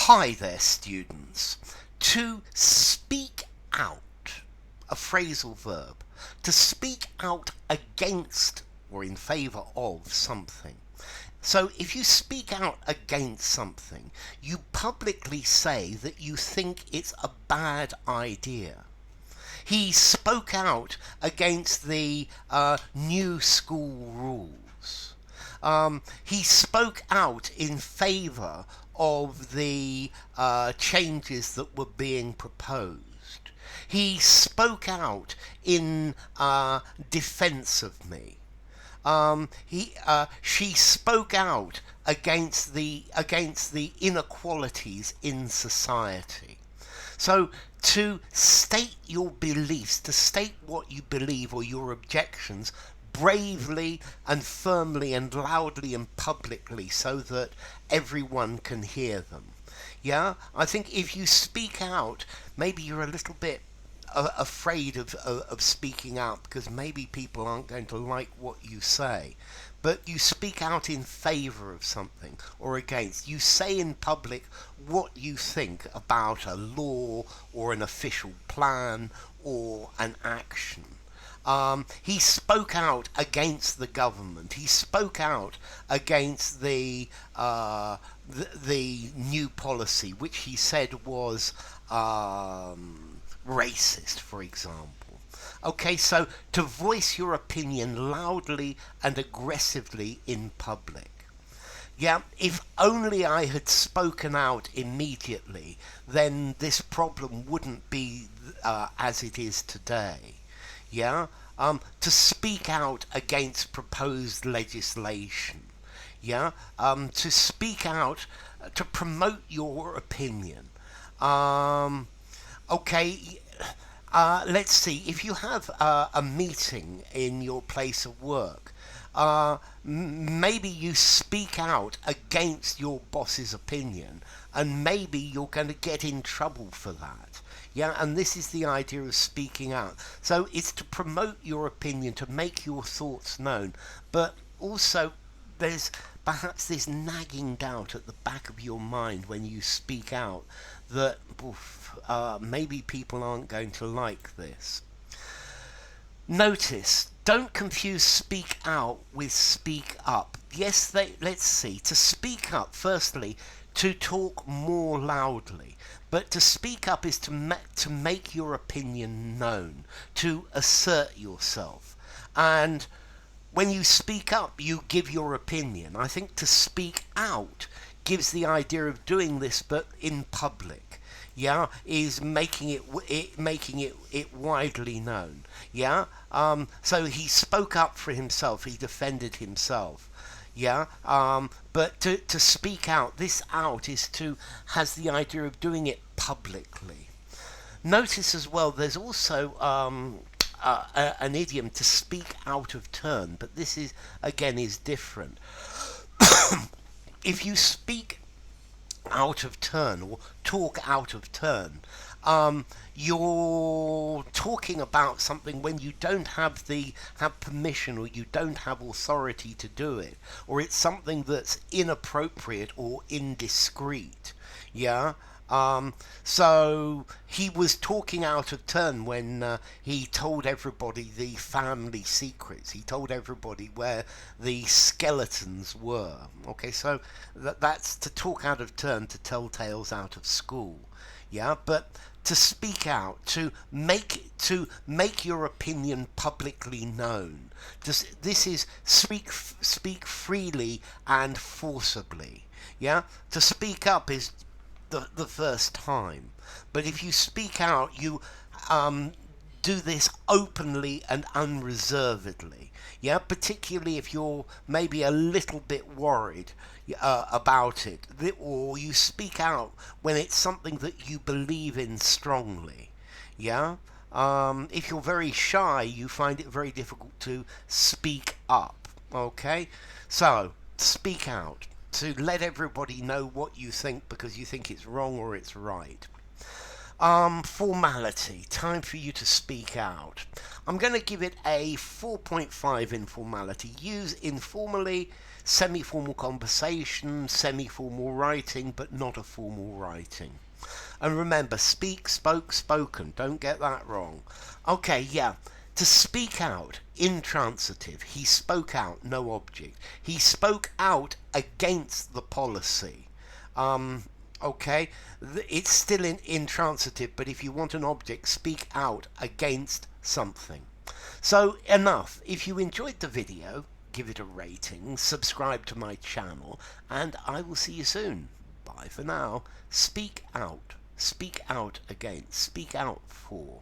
Hi there, students. To speak out, a phrasal verb. To speak out against or in favour of something. So if you speak out against something, you publicly say that you think it's a bad idea. He spoke out against the new school rules. He spoke out in favour of the changes that were being proposed. He spoke out in defence of me. She spoke out against the inequalities in society. So to state your beliefs, to state what you believe or your objections bravely and firmly and loudly and publicly so that everyone can hear them. Yeah, I think if you speak out, maybe you're a little bit afraid of speaking out because maybe people aren't going to like what you say. But you speak out in favour of something or against. You say in public what you think about a law or an official plan or an action. He spoke out against the government. He spoke out against the new policy, which he said was racist, for example. Okay, so to voice your opinion loudly and aggressively in public. Yeah, if only I had spoken out immediately, then this problem wouldn't be as it is today. Yeah, to speak out against proposed legislation. Yeah, to speak out to promote your opinion. Okay. Let's see, if you have a meeting in your place of work, maybe you speak out against your boss's opinion and maybe you're going to get in trouble for that. Yeah, and this is the idea of speaking out. So it's to promote your opinion, to make your thoughts known, but also there's perhaps this nagging doubt at the back of your mind when you speak out that maybe people aren't going to like this. Notice, don't confuse speak out with speak up. Yes, let's see. To speak up, firstly, to talk more loudly. But to speak up is to make your opinion known, to assert yourself. And when you speak up, you give your opinion. I think to speak out gives the idea of doing this, but in public. Yeah, is making it widely known. Yeah, so he spoke up for himself. He defended himself. Yeah, but to speak out, this out has the idea of doing it publicly. Notice as well, there's also an idiom to speak out of turn, but this is different. If you speak out of turn or talk out of turn, you're talking about something when you don't have permission or you don't have authority to do it, or it's something that's inappropriate or indiscreet. Yeah. So he was talking out of turn when he told everybody the family secrets. He told everybody where the skeletons were. Okay, so that's to talk out of turn, to tell tales out of school. Yeah, but to speak out, to make your opinion publicly known. This is speak freely and forcibly. Yeah, to speak up is the first time, but if you speak out, you do this openly and unreservedly. Yeah, particularly if you're maybe a little bit worried about it, or you speak out when it's something that you believe in strongly. Yeah, if you're very shy, you find it very difficult to speak up. Okay, so speak out, to let everybody know what you think because you think it's wrong or it's right. Formality. Time for you to speak out. I'm going to give it a 4.5 in formality. Use informally, semi-formal conversation, semi-formal writing, but not a formal writing. And remember, speak, spoke, spoken. Don't get that wrong. Okay, yeah. To speak out, intransitive. He spoke out, no object. He spoke out against the policy. Okay, it's still intransitive, but if you want an object, speak out against something. So enough. If you enjoyed the video, give it a rating, subscribe to my channel, and I will see you soon. Bye for now. Speak out against, speak out for.